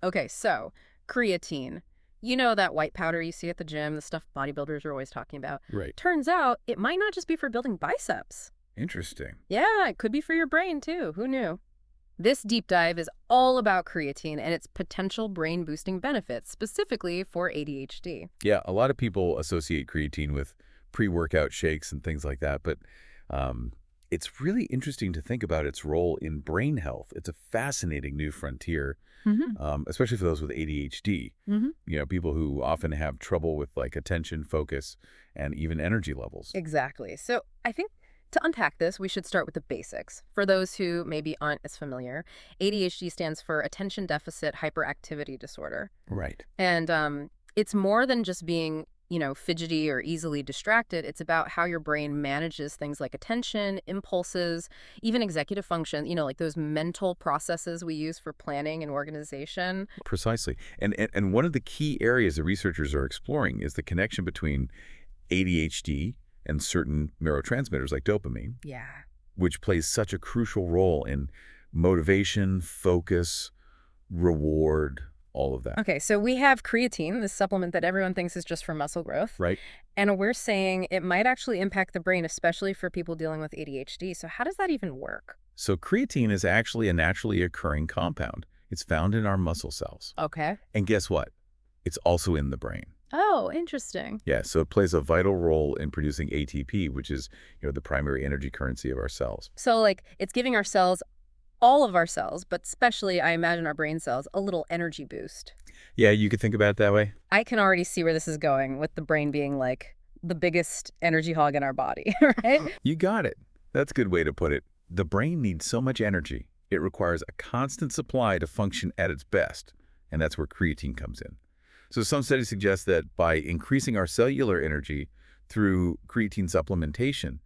Okay, so creatine. You know that white powder you see at the gym, the stuff bodybuilders are always talking about. Right. Turns out it might not just be for building biceps. Interesting. Yeah, it could be for your brain too. Who knew? This deep dive is all about creatine and its potential brain-boosting benefits, specifically for ADHD. Yeah, a lot of people associate creatine with pre-workout shakes and things like that, but um, it's really interesting to think about its role in brain health. It's a fascinating new frontier, Mm-hmm. especially for those with ADHD. Mm-hmm. People who often have trouble with like attention, focus, and even energy levels. Exactly. So I think to unpack this, we should start with the basics. For those who maybe aren't as familiar, ADHD stands for Attention Deficit Hyperactivity Disorder. Right. And it's more than just being, fidgety or easily distracted. It's about how your brain manages things like attention, impulses, even executive function, like those mental processes we use for planning and organization. Precisely. And one of the key areas that researchers are exploring is the connection between ADHD and certain neurotransmitters like dopamine, Yeah. which plays such a crucial role in motivation, focus, reward, all of that. Okay, so we have creatine, this supplement that everyone thinks is just for muscle growth. Right? And we're saying it might actually impact the brain, especially for people dealing with ADHD. So how does that even work? So creatine is actually a naturally occurring compound. It's found in our muscle cells. Okay. And guess what? It's also in the brain. Oh, interesting. Yeah, so it plays a vital role in producing ATP, which is, the primary energy currency of our cells. So, it's giving our cells, all of our cells, but especially, I imagine, our brain cells, a little energy boost. Yeah, you could think about it that way. I can already see where this is going, with the brain being, the biggest energy hog in our body, right? You got it. That's a good way to put it. The brain needs so much energy. It requires a constant supply to function at its best, and that's where creatine comes in. So some studies suggest that by increasing our cellular energy through creatine supplementation,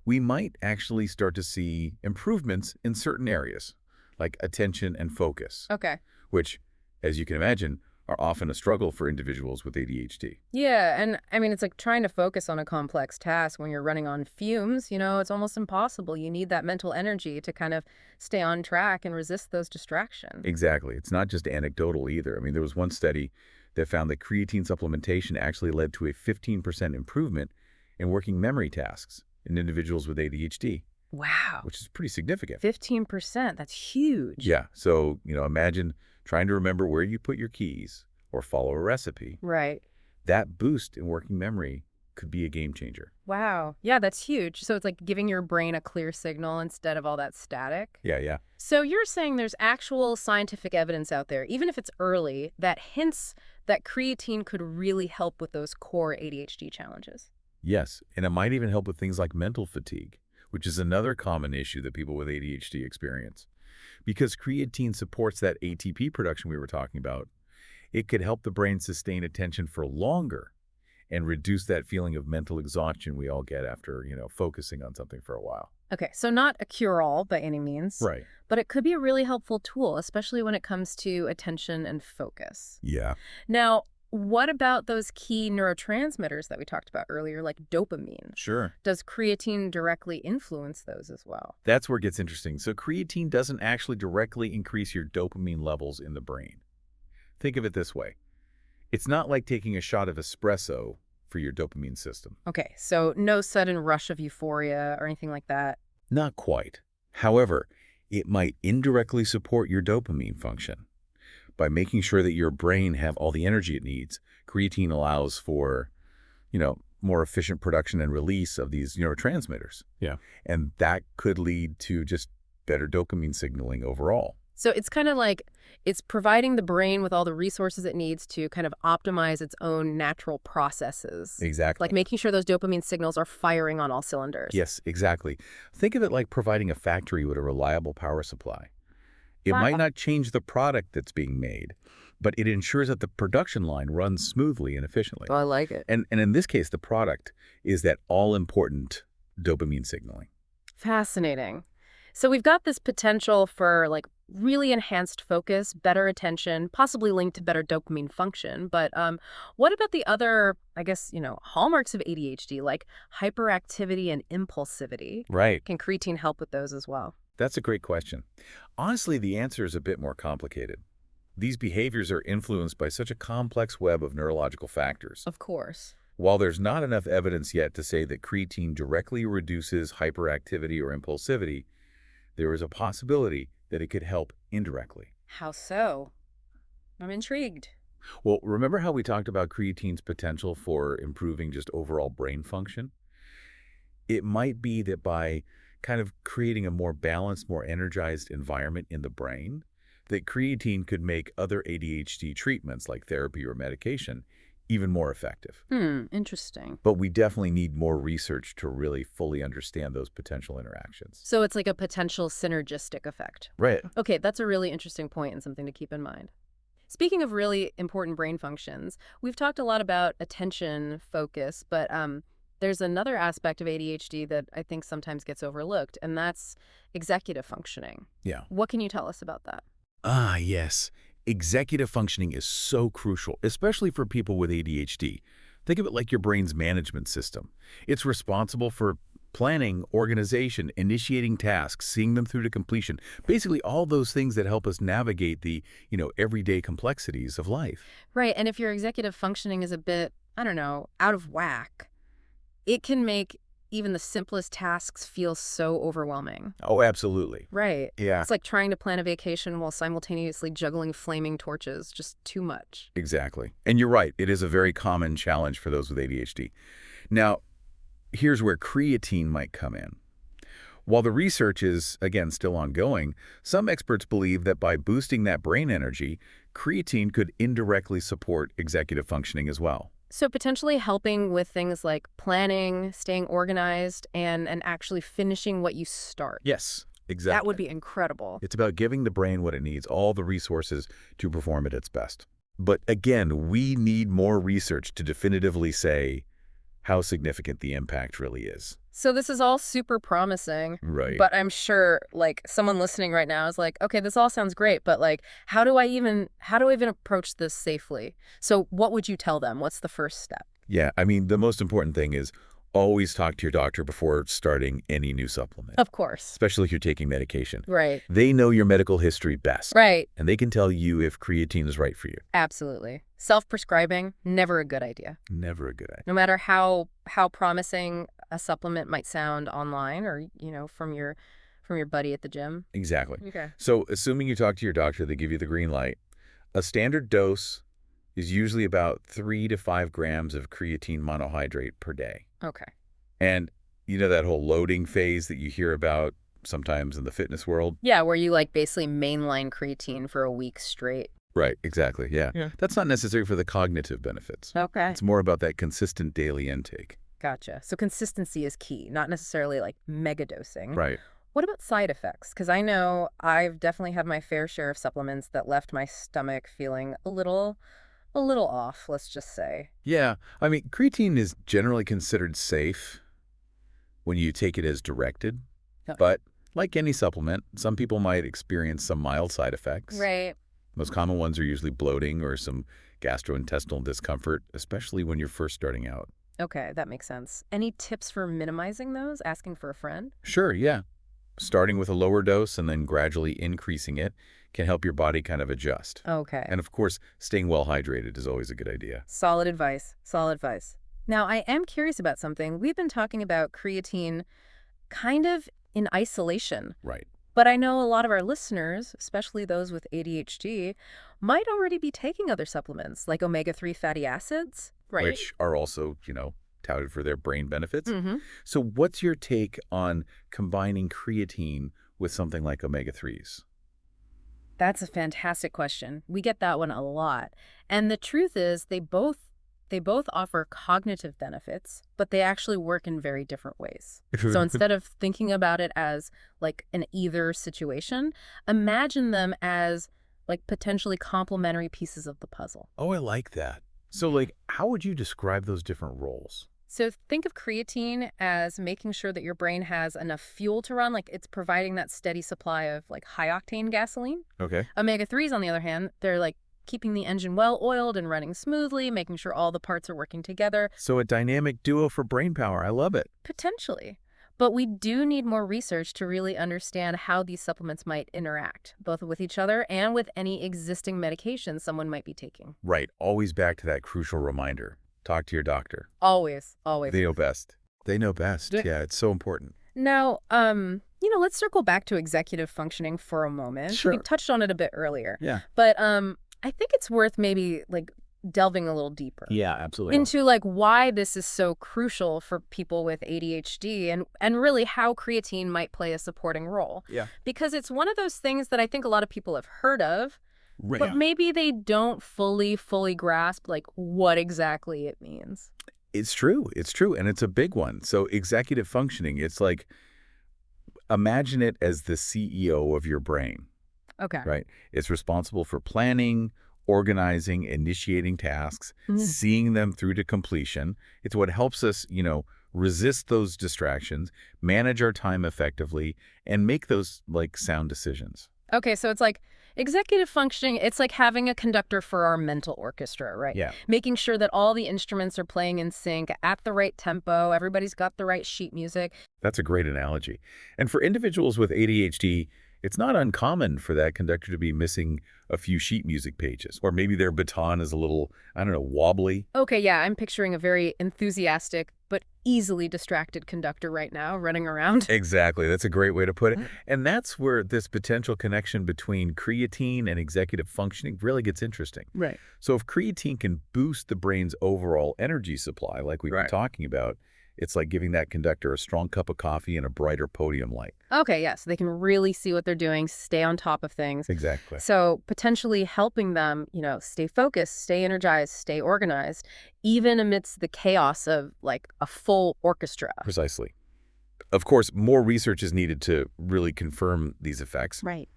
we might actually start to see improvements in certain areas, like attention and focus, Okay. which, as you can imagine, are often a struggle for individuals with ADHD. Yeah, and I mean, it's like trying to focus on a complex task when you're running on fumes, it's almost impossible. You need that mental energy to kind of stay on track and resist those distractions. Exactly. It's not just anecdotal either. I mean, there was one study that found that creatine supplementation actually led to a 15% improvement in working memory tasks in individuals with ADHD, Wow. which is pretty significant. 15%, that's huge. Yeah. So, imagine trying to remember where you put your keys or follow a recipe. Right. That boost in working memory could be a game changer. Wow. Yeah, that's huge. So it's like giving your brain a clear signal instead of all that static. Yeah, yeah. So you're saying there's actual scientific evidence out there, even if it's early, that hints that creatine could really help with those core ADHD challenges. Yes. And it might even help with things like mental fatigue, which is another common issue that people with ADHD experience. Because creatine supports that ATP production we were talking about, it could help the brain sustain attention for longer and reduce that feeling of mental exhaustion we all get after, focusing on something for a while. Okay, so not a cure-all by any means, Right. but it could be a really helpful tool, especially when it comes to attention and focus. Yeah. Now, what about those key neurotransmitters that we talked about earlier, like dopamine? Sure. Does creatine directly influence those as well? That's where it gets interesting. So creatine doesn't actually directly increase your dopamine levels in the brain. Think of it this way. It's not like taking a shot of espresso for your dopamine system. Okay, so no sudden rush of euphoria or anything like that. Not quite. However, it might indirectly support your dopamine function. By making sure that your brain have all the energy it needs, creatine allows for, more efficient production and release of these neurotransmitters. Yeah. And that could lead to just better dopamine signaling overall. So it's kind of like it's providing the brain with all the resources it needs to kind of optimize its own natural processes. Exactly. Like making sure those dopamine signals are firing on all cylinders. Yes, exactly. Think of it like providing a factory with a reliable power supply. It might not change the product that's being made, but it ensures that the production line runs smoothly and efficiently. Oh, I like it. And in this case, the product is that all-important dopamine signaling. Fascinating. So we've got this potential for really enhanced focus, better attention, possibly linked to better dopamine function. But what about the other, I guess, hallmarks of ADHD, like hyperactivity and impulsivity? Right. Can creatine help with those as well? That's a great question. Honestly, the answer is a bit more complicated. These behaviors are influenced by such a complex web of neurological factors. Of course. While there's not enough evidence yet to say that creatine directly reduces hyperactivity or impulsivity, there is a possibility that it could help indirectly. How so? I'm intrigued. Well, remember how we talked about creatine's potential for improving just overall brain function? It might be that by kind of creating a more balanced, more energized environment in the brain, that creatine could make other ADHD treatments like therapy or medication even more effective. Interesting. But we definitely need more research to really fully understand those potential interactions. So it's like a potential synergistic effect. Right. Okay, that's a really interesting point and something to keep in mind. Speaking of really important brain functions, we've talked a lot about attention, focus, but there's another aspect of ADHD that I think sometimes gets overlooked, and that's executive functioning. Yeah. What can you tell us about that? Ah, yes. Executive functioning is so crucial, especially for people with ADHD. Think of it like your brain's management system. It's responsible for planning, organization, initiating tasks, seeing them through to completion. Basically, all those things that help us navigate the, everyday complexities of life. Right, and if your executive functioning is a bit, I don't know, out of whack, it can make even the simplest tasks feel so overwhelming. Oh, absolutely. Right. Yeah. It's like trying to plan a vacation while simultaneously juggling flaming torches. Just too much. Exactly. And you're right. It is a very common challenge for those with ADHD. Now, here's where creatine might come in. While the research is, again, still ongoing, some experts believe that by boosting that brain energy, creatine could indirectly support executive functioning as well. So potentially helping with things like planning, staying organized, and actually finishing what you start. Yes, exactly. That would be incredible. It's about giving the brain what it needs, all the resources to perform at its best. But again, we need more research to definitively say how significant the impact really is. So this is all super promising. Right. But I'm sure like someone listening right now is like, okay, this all sounds great, but like how do I even approach this safely? So what would you tell them? What's the first step? Yeah, I mean, the most important thing is always talk to your doctor before starting any new supplement, Of course. especially if you're taking medication. Right. They know your medical history best, Right. and they can tell you if creatine is right for you. Absolutely. Self-prescribing, never a good idea. Never a good idea. No matter how promising a supplement might sound online or, from your buddy at the gym. Exactly. Okay. So assuming you talk to your doctor, they give you the green light, a standard dose is usually about 3 to 5 grams of creatine monohydrate per day. Okay. And you know that whole loading phase that you hear about sometimes in the fitness world? Yeah, where you like basically mainline creatine for a week straight. Right, exactly, yeah. Yeah. That's not necessary for the cognitive benefits. Okay. It's more about that consistent daily intake. Gotcha. So consistency is key, not necessarily like mega dosing. Right. What about side effects? Because I know I've definitely had my fair share of supplements that left my stomach feeling a little off, let's just say. Yeah, I mean, creatine is generally considered safe when you take it as directed. Okay. But like any supplement, some people might experience some mild side effects. Right. Most common ones are usually bloating or some gastrointestinal discomfort, especially when you're first starting out. Okay, that makes sense. Any tips for minimizing those? Asking for a friend? Sure, yeah. Starting with a lower dose and then gradually increasing it can help your body kind of adjust. Okay. And of course, staying well hydrated is always a good idea. Solid advice. Solid advice. Now, I am curious about something. We've been talking about creatine kind of in isolation. Right. But I know a lot of our listeners, especially those with ADHD, might already be taking other supplements like omega-3 fatty acids, right? Which are also, touted for their brain benefits. Mm-hmm. So what's your take on combining creatine with something like omega-3s? That's a fantastic question. We get that one a lot. And the truth is they both offer cognitive benefits, but they actually work in very different ways. So instead of thinking about it as like an either situation, imagine them as like potentially complementary pieces of the puzzle. Oh, I like that. So how would you describe those different roles? So think of creatine as making sure that your brain has enough fuel to run, like it's providing that steady supply of like high octane gasoline. Okay. Omega-3s, on the other hand, they're like keeping the engine well oiled and running smoothly, making sure all the parts are working together. So a dynamic duo for brain power. I love it. Potentially. But we do need more research to really understand how these supplements might interact, both with each other and with any existing medications someone might be taking. Right. Always back to that crucial reminder. Talk to your doctor. Always, always. They know best. They know best. D- Yeah, it's so important. Now, let's circle back to executive functioning for a moment. We Sure. touched on it a bit earlier, Yeah. but I think it's worth maybe like delving a little deeper Yeah, absolutely. into like why this is so crucial for people with ADHD and really how creatine might play a supporting role. Yeah. Because it's one of those things that I think a lot of people have heard of, Right. but maybe they don't fully grasp like what exactly it means. It's true. It's true. And it's a big one. So executive functioning, it's like, imagine it as the CEO of your brain, Okay. right? It's responsible for planning, organizing, initiating tasks, Mhm. seeing them through to completion. It's what helps us, resist those distractions, manage our time effectively, and make those like sound decisions. Okay, so it's like executive functioning, it's like having a conductor for our mental orchestra, right? Yeah. Making sure that all the instruments are playing in sync at the right tempo, everybody's got the right sheet music. That's a great analogy. And for individuals with ADHD, it's not uncommon for that conductor to be missing a few sheet music pages, or maybe their baton is a little, I don't know, wobbly. Okay, yeah, I'm picturing a very enthusiastic but easily distracted conductor right now running around. Exactly. That's a great way to put it. And that's where this potential connection between creatine and executive functioning really gets interesting. Right. So if creatine can boost the brain's overall energy supply, like we've been Right. talking about, it's like giving that conductor a strong cup of coffee and a brighter podium light. Okay, yeah, so they can really see what they're doing, stay on top of things. Exactly. So potentially helping them, stay focused, stay energized, stay organized, even amidst the chaos of like a full orchestra. Precisely. Of course, more research is needed to really confirm these effects, Right.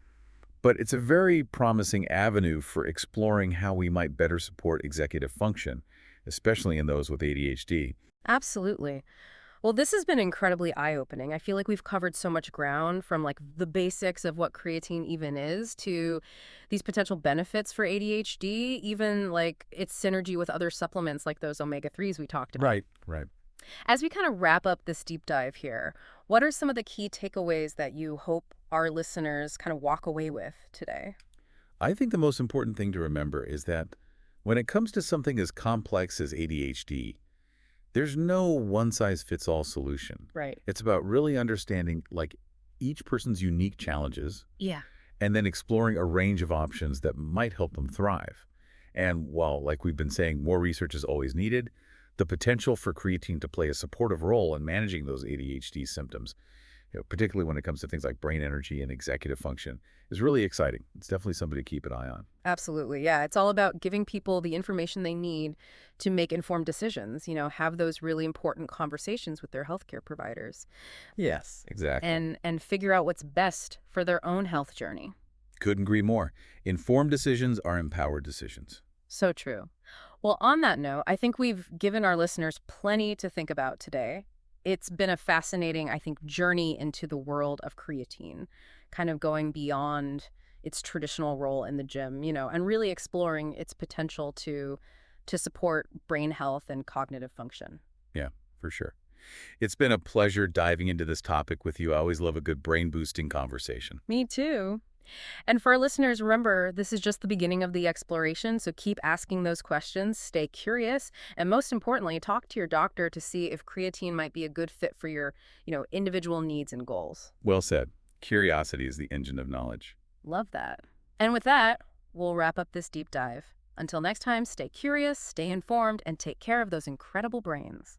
but it's a very promising avenue for exploring how we might better support executive function, especially in those with ADHD. Absolutely. Well, this has been incredibly eye-opening. I feel like we've covered so much ground from like the basics of what creatine even is to these potential benefits for ADHD, even like its synergy with other supplements like those omega-3s we talked about. Right. As we kind of wrap up this deep dive here, what are some of the key takeaways that you hope our listeners kind of walk away with today? I think the most important thing to remember is that when it comes to something as complex as ADHD, there's no one-size-fits-all solution. Right. It's about really understanding like each person's unique challenges Yeah. and then exploring a range of options that might help them thrive. And while, like we've been saying, more research is always needed, the potential for creatine to play a supportive role in managing those ADHD symptoms, particularly when it comes to things like brain energy and executive function, is really exciting. It's definitely something to keep an eye on. Absolutely. Yeah. It's all about giving people the information they need to make informed decisions, have those really important conversations with their healthcare providers Yes, exactly. and figure out what's best for their own health journey. Couldn't agree more. Informed decisions are empowered decisions. So true. Well, on that note, I think we've given our listeners plenty to think about today. It's been a fascinating, I think, journey into the world of creatine, kind of going beyond its traditional role in the gym, and really exploring its potential to support brain health and cognitive function. Yeah, for sure. It's been a pleasure diving into this topic with you. I always love a good brain-boosting conversation. Me too. And for our listeners, remember, this is just the beginning of the exploration, so keep asking those questions, stay curious, and most importantly, talk to your doctor to see if creatine might be a good fit for your, individual needs and goals. Well said. Curiosity is the engine of knowledge. Love that. And with that, we'll wrap up this deep dive. Until next time, stay curious, stay informed, and take care of those incredible brains.